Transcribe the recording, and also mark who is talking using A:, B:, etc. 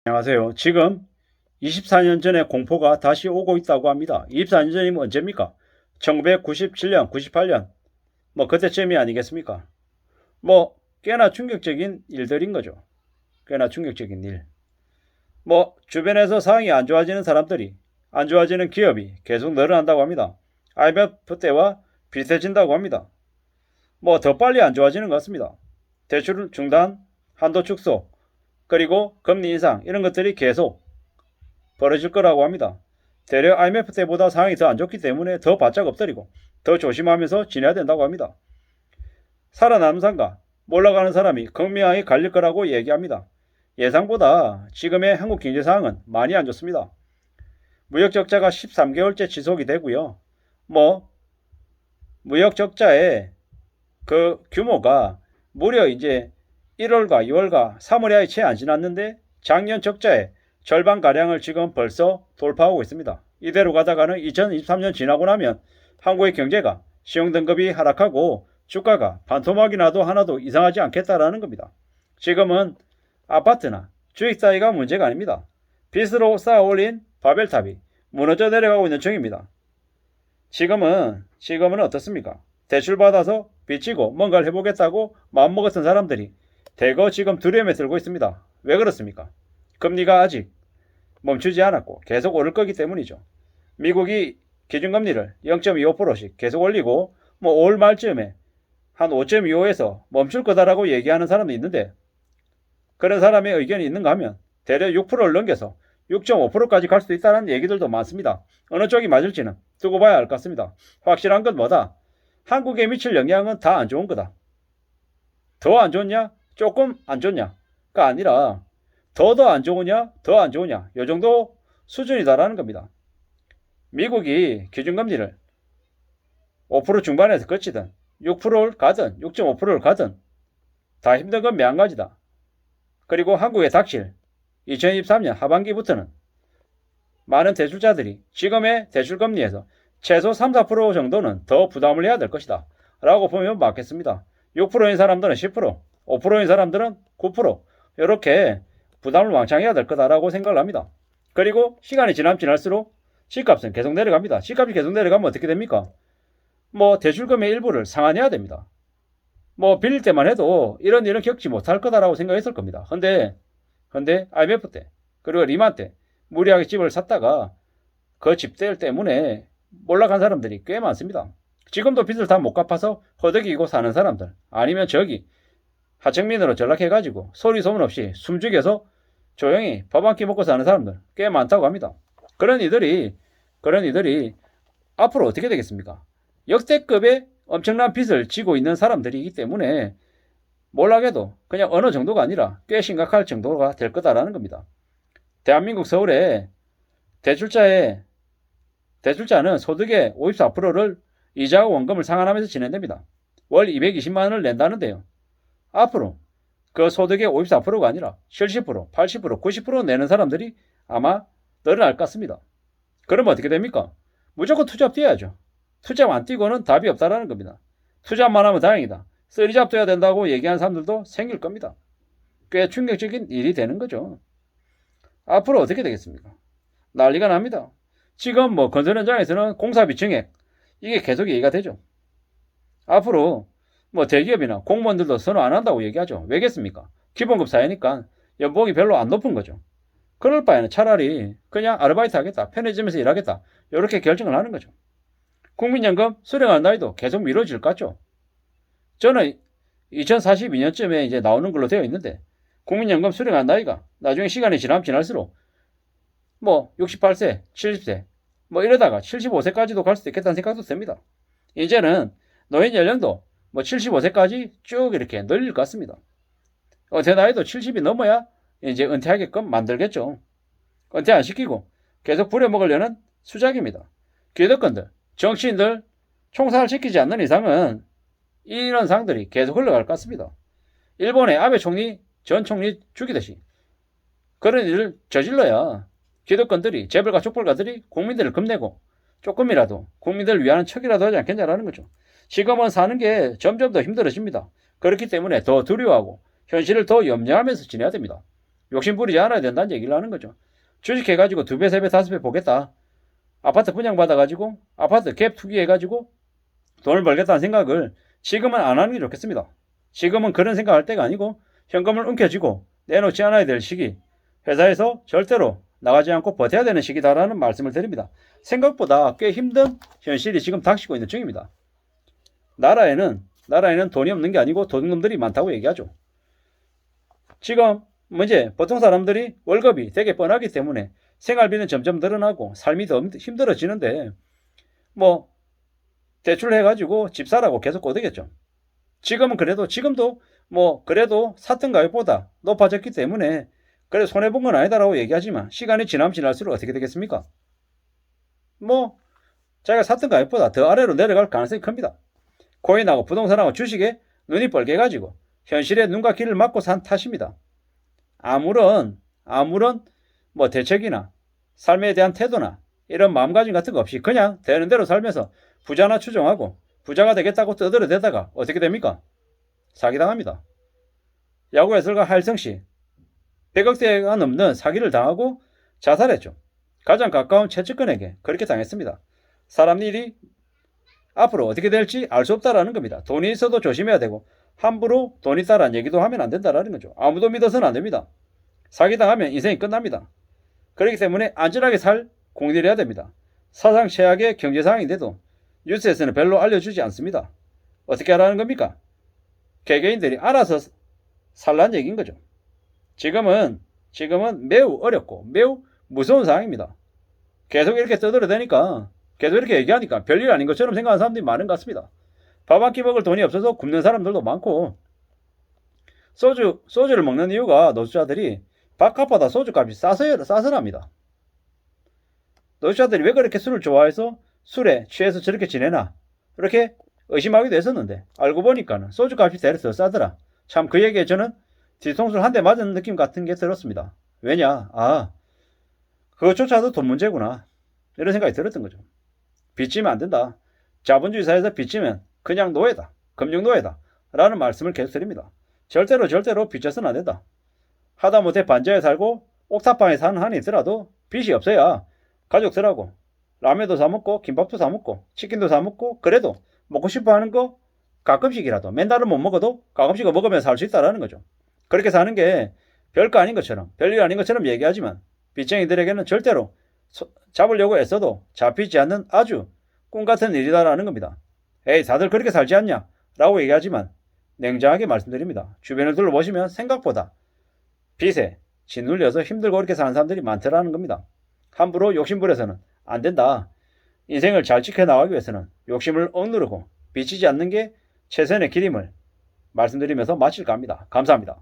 A: 안녕하세요. 지금 24년 전의 공포가 다시 오고 있다고 합니다. 24년 전이면 언제입니까? 1997년, 98년 뭐 그때쯤이 아니겠습니까? 뭐 꽤나 충격적인 일들인 거죠. 꽤나 충격적인 일. 뭐 주변에서 상황이 안 좋아지는 사람들이, 안 좋아지는 기업이 계속 늘어난다고 합니다. IMF 때와 비슷해진다고 합니다. 뭐 더 빨리 안 좋아지는 것 같습니다. 대출 중단, 한도 축소, 그리고 금리 인상 이런 것들이 계속 벌어질 거라고 합니다. 대략 IMF 때보다 상황이 더 안 좋기 때문에 더 바짝 엎드리고 더 조심하면서 지내야 된다고 합니다. 살아남은 사람과 몰락가는 사람이 극명하게 갈릴 거라고 얘기합니다. 예상보다 지금의 한국 경제 상황은 많이 안 좋습니다. 무역 적자가 13개월째 지속이 되고요. 무역 적자의 그 규모가 무려 이제 1월과 2월과 3월에 채 안 지났는데 작년 적자의 절반가량을 지금 벌써 돌파하고 있습니다. 이대로 가다가는 2023년 지나고 나면 한국의 경제가 신용등급이 하락하고 주가가 반토막이 나도 하나도 이상하지 않겠다라는 겁니다. 지금은 아파트나 주식 사이가 문제가 아닙니다. 빚으로 쌓아 올린 바벨탑이 무너져 내려가고 있는 중입니다. 지금은 어떻습니까? 대출받아서 빚지고 뭔가를 해보겠다고 마음먹었던 사람들이 대거 지금 두려움에 들고 있습니다. 왜 그렇습니까? 금리가 아직 멈추지 않았고 계속 오를 거기 때문이죠. 미국이 기준금리를 0.25%씩 계속 올리고 5월 말쯤에 한 5.25에서 멈출 거다라고 얘기하는 사람도 있는데 그런 사람의 의견이 있는가 하면 대략 6%를 넘겨서 6.5%까지 갈 수도 있다는 얘기들도 많습니다. 어느 쪽이 맞을지는 두고 봐야 할 것 같습니다. 확실한 건 뭐다? 한국에 미칠 영향은 다 안 좋은 거다. 더 안 좋냐? 조금 안 좋냐가 아니라 더 안 좋으냐? 더 안 좋으냐? 이 정도 수준이다라는 겁니다. 미국이 기준금리를 5% 중반에서 거치든 6%를 가든 6.5%를 가든 다 힘든 건 매한가지다. 그리고 한국에 닥칠 2023년 하반기부터는 많은 대출자들이 지금의 대출금리에서 최소 3, 4% 정도는 더 부담을 해야 될 것이다. 라고 보면 맞겠습니다. 6%인 사람들은 10%, 5%인 사람들은 9%, 이렇게 부담을 왕창 해야 될 거다라고 생각을 합니다. 그리고 시간이 지날수록 집값은 계속 내려갑니다. 집값이 계속 내려가면 어떻게 됩니까? 대출금의 일부를 상환해야 됩니다. 빌릴 때만 해도 이런 일은 겪지 못할 거다라고 생각했을 겁니다. 근데 IMF 때 그리고 리만 때 무리하게 집을 샀다가 그 집들 때문에 몰락한 사람들이 꽤 많습니다. 지금도 빚을 다 못 갚아서 허덕이고 사는 사람들, 아니면 저기 하청민으로 전락해가지고 소리 소문 없이 숨죽여서 조용히 밥 한 끼 먹고 사는 사람들 꽤 많다고 합니다. 그런 이들이 앞으로 어떻게 되겠습니까? 역대급의 엄청난 빚을 지고 있는 사람들이기 때문에 몰락해도 그냥 어느 정도가 아니라 꽤 심각할 정도가 될 거다라는 겁니다. 대한민국 서울에 대출자는 소득의 54%를 이자와 원금을 상환하면서 진행됩니다. 월 220만 원을 낸다는데요. 앞으로 그 소득의 54%가 아니라 70%, 80%, 90% 내는 사람들이 아마 늘어날 것 같습니다. 그러면 어떻게 됩니까? 무조건 투잡 뛰어야죠. 투잡 안 뛰고는 답이 없다라는 겁니다. 투잡만 하면 다행이다. 쓰리잡 돼야 된다고 얘기하는 사람들도 생길 겁니다. 꽤 충격적인 일이 되는 거죠. 앞으로 어떻게 되겠습니까? 난리가 납니다. 지금 건설 현장에서는 공사비 증액 이게 계속 얘기가 되죠. 앞으로 대기업이나 공무원들도 선호 안 한다고 얘기하죠. 왜겠습니까? 기본급 사회니까 연봉이 별로 안 높은 거죠. 그럴 바에는 차라리 그냥 아르바이트 하겠다, 편의점에서 일하겠다 이렇게 결정을 하는 거죠. 국민연금 수령할 나이도 계속 미뤄질 것 같죠. 저는 2042년쯤에 이제 나오는 걸로 되어 있는데 국민연금 수령할 나이가 나중에 시간이 지날수록 68세, 70세 이러다가 75세까지도 갈 수도 있겠다는 생각도 듭니다. 이제는 노인 연령도 75세까지 쭉 이렇게 늘릴 것 같습니다. 은퇴 나이도 70이 넘어야 이제 은퇴하게끔 만들겠죠. 은퇴 안 시키고 계속 부려먹으려는 수작입니다. 기득권들, 정치인들 총살을 시키지 않는 이상은 이런 상들이 계속 흘러갈 것 같습니다. 일본의 아베 총리, 전 총리 죽이듯이 그런 일을 저질러야 기득권들이, 재벌가 족벌가들이 국민들을 겁내고 조금이라도 국민들을 위하는 척이라도 하지 않겠냐라는 거죠. 지금은 사는 게 점점 더 힘들어집니다. 그렇기 때문에 더 두려워하고 현실을 더 염려하면서 지내야 됩니다. 욕심 부리지 않아야 된다는 얘기를 하는 거죠. 주식해가지고 2배, 3배, 5배 보겠다. 아파트 분양받아가지고 아파트 갭 투기해가지고 돈을 벌겠다는 생각을 지금은 안 하는 게 좋겠습니다. 지금은 그런 생각할 때가 아니고 현금을 움켜쥐고 내놓지 않아야 될 시기, 회사에서 절대로 나가지 않고 버텨야 되는 시기다라는 말씀을 드립니다. 생각보다 꽤 힘든 현실이 지금 닥치고 있는 중입니다. 나라에는 돈이 없는 게 아니고 도둑놈들이 많다고 얘기하죠. 지금 이제 보통 사람들이 월급이 되게 뻔하기 때문에 생활비는 점점 늘어나고 삶이 더 힘들어지는데 뭐 대출해가지고 집 사라고 계속 꼬드겠죠. 지금은 그래도 지금도 뭐 그래도 샀던 가격보다 높아졌기 때문에 그래 손해본 건 아니다라고 얘기하지만 시간이 지나면 지날수록 어떻게 되겠습니까? 뭐 자기가 샀던 가격보다 더 아래로 내려갈 가능성이 큽니다. 코인하고 부동산하고 주식에 눈이 뻘개가지고 현실에 눈과 귀를 막고 산 탓입니다. 아무런 뭐 대책이나 삶에 대한 태도나 이런 마음가짐 같은 거 없이 그냥 되는 대로 살면서 부자나 추종하고 부자가 되겠다고 떠들어대다가 어떻게 됩니까? 사기당합니다. 야구 해설가 하일성씨 100억대가 넘는 사기를 당하고 자살했죠. 가장 가까운 최측근에게 그렇게 당했습니다. 사람 일이 앞으로 어떻게 될지 알 수 없다라는 겁니다. 돈이 있어도 조심해야 되고 함부로 돈 있다라는 얘기도 하면 안 된다라는 거죠. 아무도 믿어서는 안 됩니다. 사기당하면 인생이 끝납니다. 그렇기 때문에 안전하게 살 공리를 해야 됩니다. 사상 최악의 경제 상황인데도 뉴스에서는 별로 알려주지 않습니다. 어떻게 하라는 겁니까? 개개인들이 알아서 살라는 얘기인 거죠. 지금은 매우 어렵고 매우 무서운 상황입니다. 계속 이렇게 떠들어대니까 계속 이렇게 얘기하니까 별일 아닌 것처럼 생각하는 사람들이 많은 것 같습니다. 밥 한 끼 먹을 돈이 없어서 굶는 사람들도 많고 소주를 먹는 이유가 노숙자들이 밥값보다 소주값이 싸서랍니다. 노숙자들이 왜 그렇게 술을 좋아해서 술에 취해서 저렇게 지내나 이렇게 의심하기도 했었는데 알고 보니까는 소주값이 대려 더 싸더라. 참 그 얘기에 저는 뒤통수를 한 대 맞은 느낌 같은 게 들었습니다. 왜냐? 그것조차도 돈 문제구나. 이런 생각이 들었던 거죠. 빚지면 안 된다. 자본주의 사회에서 빚지면 그냥 노예다. 금융노예다. 라는 말씀을 계속 드립니다. 절대로 빚져서는 안 된다. 하다못해 반지하에 살고 옥탑방에 사는 한이 있더라도 빚이 없어야 가족들하고 라면도 사먹고 김밥도 사먹고 치킨도 사먹고 그래도 먹고 싶어하는 거 가끔씩이라도 맨날은 못 먹어도 가끔씩 먹으면 살 수 있다는 거죠. 그렇게 사는 게 별거 아닌 것처럼 별일 아닌 것처럼 얘기하지만 빚쟁이들에게는 절대로 잡으려고 애써도 잡히지 않는 아주 꿈같은 일이다라는 겁니다. 에이 다들 그렇게 살지 않냐 라고 얘기하지만 냉정하게 말씀드립니다. 주변을 둘러보시면 생각보다 빚에 짓눌려서 힘들고 그렇게 사는 사람들이 많더라는 겁니다. 함부로 욕심부려서는 안 된다. 인생을 잘 지켜나가기 위해서는 욕심을 억누르고 빚지지 않는 게 최선의 길임을 말씀드리면서 마칠까 합니다. 감사합니다.